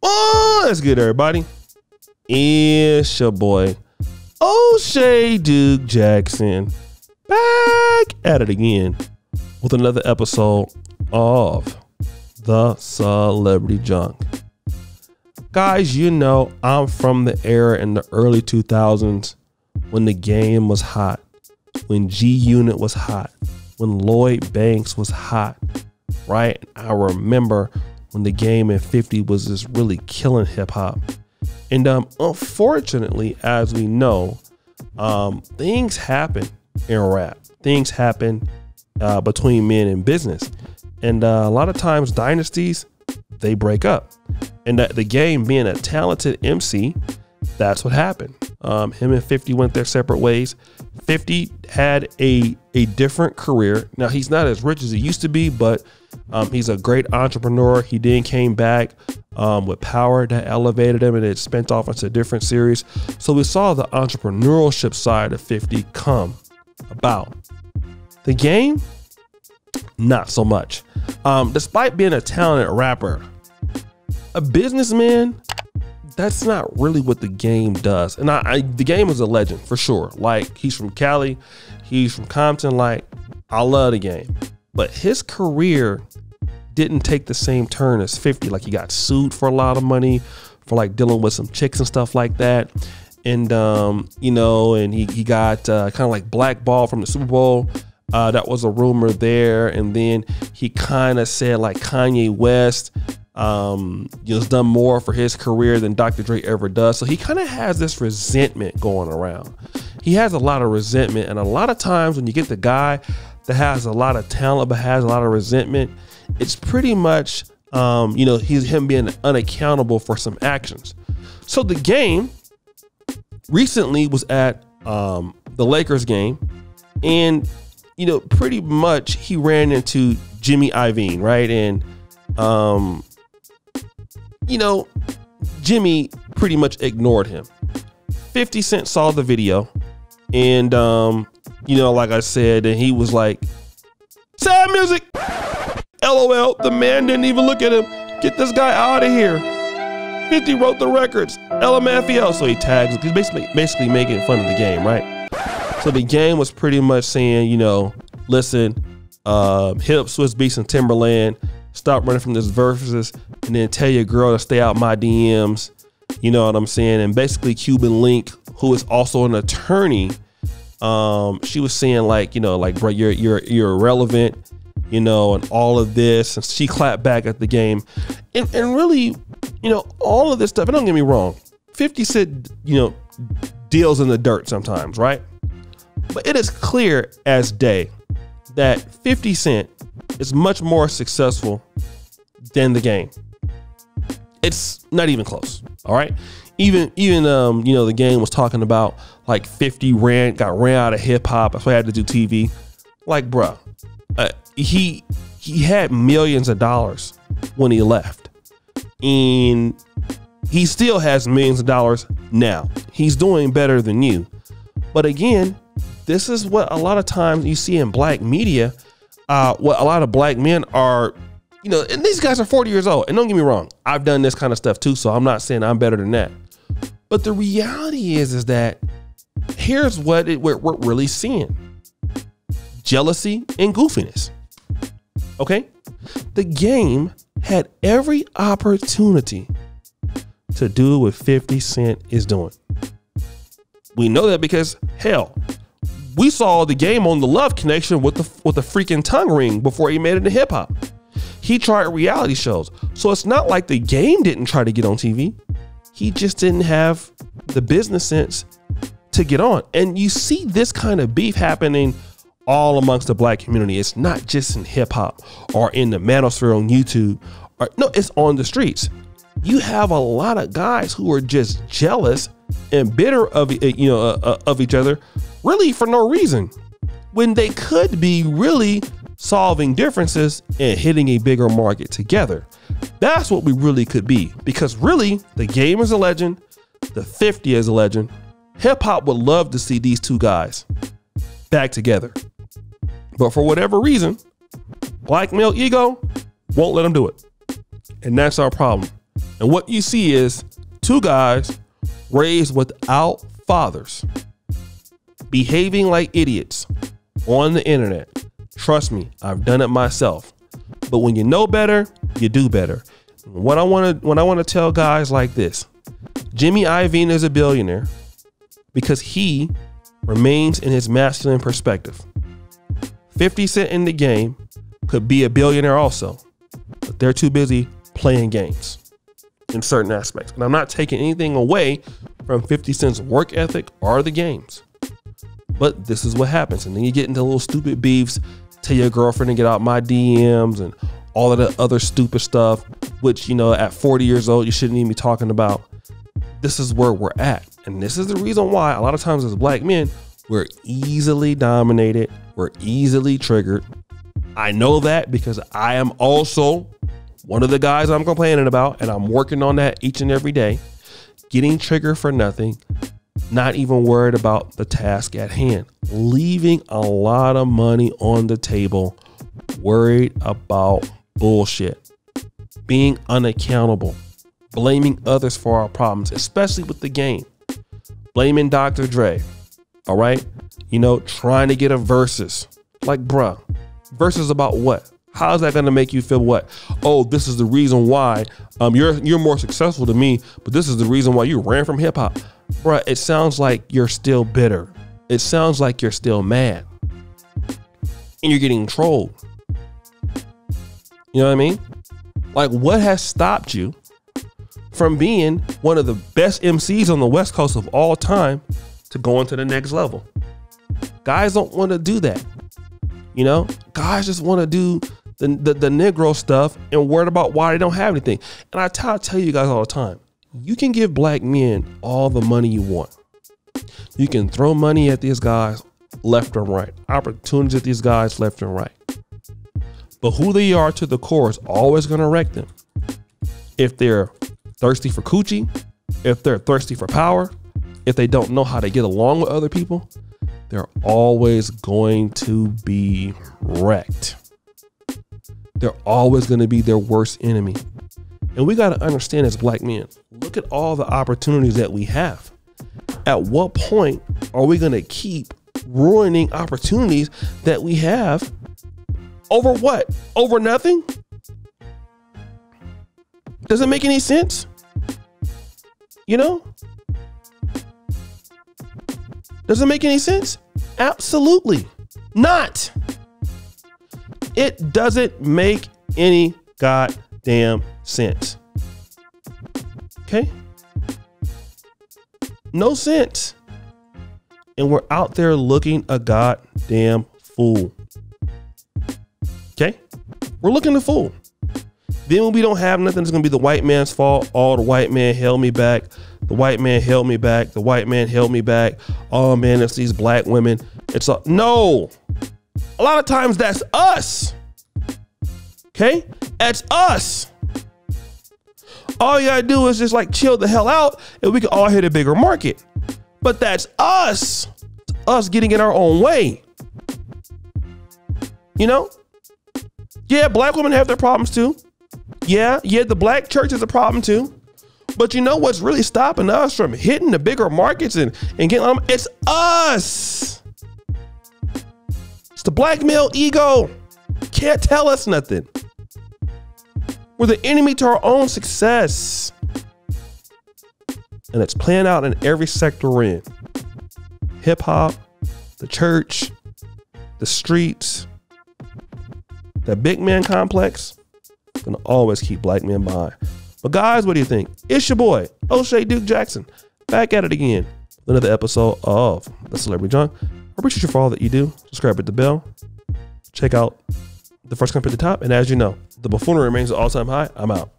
Oh, that's good, everybody. It's your boy, O'Shea Duke Jackson, back at it again with another episode of The Celebrity Junk. Guys, you know I'm from the era in the early 2000s when the game was hot, when G-Unit was hot, when Lloyd Banks was hot, right? I remember when the game in 50 was just really killing hip hop. And unfortunately, as we know, things happen in rap. Things happen between men and business. And a lot of times dynasties, they break up. And that the game being a talented MC, that's what happened. Him and 50 went their separate ways. 50 had a different career. Now, he's not as rich as he used to be, but he's a great entrepreneur. He then came back with Power that elevated him, and it spent off into a different series. So we saw the entrepreneurship side of 50 come about. The game, not so much. Despite being a talented rapper, a businessman, that's not really what the game does. And the game is a legend for sure. Like, he's from Cali, he's from Compton. Like, I love the game, but his career didn't take the same turn as 50. Like, he got sued for a lot of money for like dealing with some chicks and stuff like that. And, you know, and he got kind of like blackballed from the Super Bowl. That was a rumor there. And then he kind of said like Kanye West, has done more for his career than Dr. Dre ever does. So he kind of has this resentment going around. He has a lot of resentment. And a lot of times when you get the guy that has a lot of talent but has a lot of resentment, it's pretty much, he's him being unaccountable for some actions. So the game recently was at the Lakers game, and pretty much he ran into Jimmy Iovine, right? And Jimmy pretty much ignored him. 50 Cent saw the video, and like I said, and he was like, "Sad music, LOL." The man didn't even look at him. Get this guy out of here. 50 wrote the records, LMFAO. So he tags, he's basically making fun of the game, right? So the game was pretty much saying, listen, hit up Swiss Beats and Timberland, stop running from this verses, and then tell your girl to stay out my DMs. You know what I'm saying? And basically Cuban Link, who is also an attorney, she was saying like, bro, you're irrelevant, and all of this. And she clapped back at the game. And really, all of this stuff, and don't get me wrong, 50 Cent, deals in the dirt sometimes, right? But it is clear as day that 50 Cent is much more successful than the game. It's not even close. All right. Even the game was talking about like 50 got ran out of hip hop. That's why I had to do TV. Like, bruh, he had millions of dollars when he left, and he still has millions of dollars now. He's doing better than you. But again, this is what a lot of times you see in black media. What a lot of black men are, and these guys are 40 years old. And don't get me wrong, I've done this kind of stuff too, so I'm not saying I'm better than that. But the reality is that here's what we're really seeing: jealousy and goofiness. Okay, the game had every opportunity to do what 50 Cent is doing. We know that because hell, we saw the game on the Love Connection with the freaking tongue ring before he made it to hip hop. He tried reality shows. So it's not like the game didn't try to get on TV. He just didn't have the business sense to get on. And you see this kind of beef happening all amongst the black community. It's not just in hip hop or in the manosphere on YouTube. No, it's on the streets. You have a lot of guys who are just jealous and bitter of each other, really for no reason, when they could be really solving differences and hitting a bigger market together. That's what we really could be, because really the game is a legend, the 50 is a legend. Hip hop would love to see these two guys back together, but for whatever reason, black male ego won't let them do it. And that's our problem. And what you see is two guys raised without fathers, behaving like idiots on the internet. Trust me, I've done it myself. But when you know better, you do better. What I want to tell guys like this: Jimmy Iovine is a billionaire because he remains in his masculine perspective. 50 Cent in the game could be a billionaire also, but they're too busy playing games in certain aspects. And I'm not taking anything away from 50 Cent's work ethic or the games, but this is what happens. And then you get into little stupid beefs, tell your girlfriend to get out my DMs and all of the other stupid stuff, which, you know, at 40 years old, you shouldn't even be talking about. This is where we're at. And this is the reason why a lot of times as black men, we're easily dominated. We're easily triggered. I know that because I am also one of the guys I'm complaining about, and I'm working on that each and every day. Getting triggered for nothing, not even worried about the task at hand, leaving a lot of money on the table, worried about bullshit, being unaccountable, blaming others for our problems, especially with the game, blaming Dr. Dre. All right. You know, trying to get a versus, like, bruh, versus about what? How is that going to make you feel? What? Oh, this is the reason why you're more successful than me, but this is the reason why you ran from hip hop. Bruh, it sounds like you're still bitter. It sounds like you're still mad and you're getting trolled. You know what I mean? Like, what has stopped you from being one of the best MCs on the West Coast of all time to going to the next level? Guys don't want to do that. You know, guys just want to do the Negro stuff and worried about why they don't have anything. And I tell you guys all the time, you can give black men all the money you want. You can throw money at these guys left and right, opportunities at these guys left and right. But who they are to the core is always going to wreck them. If they're thirsty for coochie, if they're thirsty for power, if they don't know how to get along with other people, they're always going to be wrecked. They're always going to be their worst enemy. And we got to understand as black men, look at all the opportunities that we have. At what point are we going to keep ruining opportunities that we have over what? Over nothing? Does it make any sense? You know? Does it make any sense? Absolutely not. It doesn't make any goddamn sense. Okay? No sense. And we're out there looking a goddamn fool. Okay? We're looking a fool. Then when we don't have nothing, it's going to be the white man's fault. Oh, the white man held me back. The white man held me back. The white man held me back. Oh man, it's these black women. It's a no. A lot of times that's us. Okay? That's us. All you gotta do is just like chill the hell out and we can all hit a bigger market. But that's us. It's us getting in our own way. You know? Yeah, black women have their problems too. Yeah, the black church is a problem too. But you know what's really stopping us from hitting the bigger markets and getting it's us. It's the black male ego. Can't tell us nothing. We're the enemy to our own success. And it's playing out in every sector we're in. Hip hop, the church, the streets, the big man complex. It's gonna always keep black men behind. But guys, what do you think? It's your boy, O'Shea Duke Jackson, back at it again with another episode of The Celebrity Junk. I appreciate you for all that you do. Subscribe, hit the bell. Check out the first company at the top. And as you know, the buffoonery remains at all-time high. I'm out.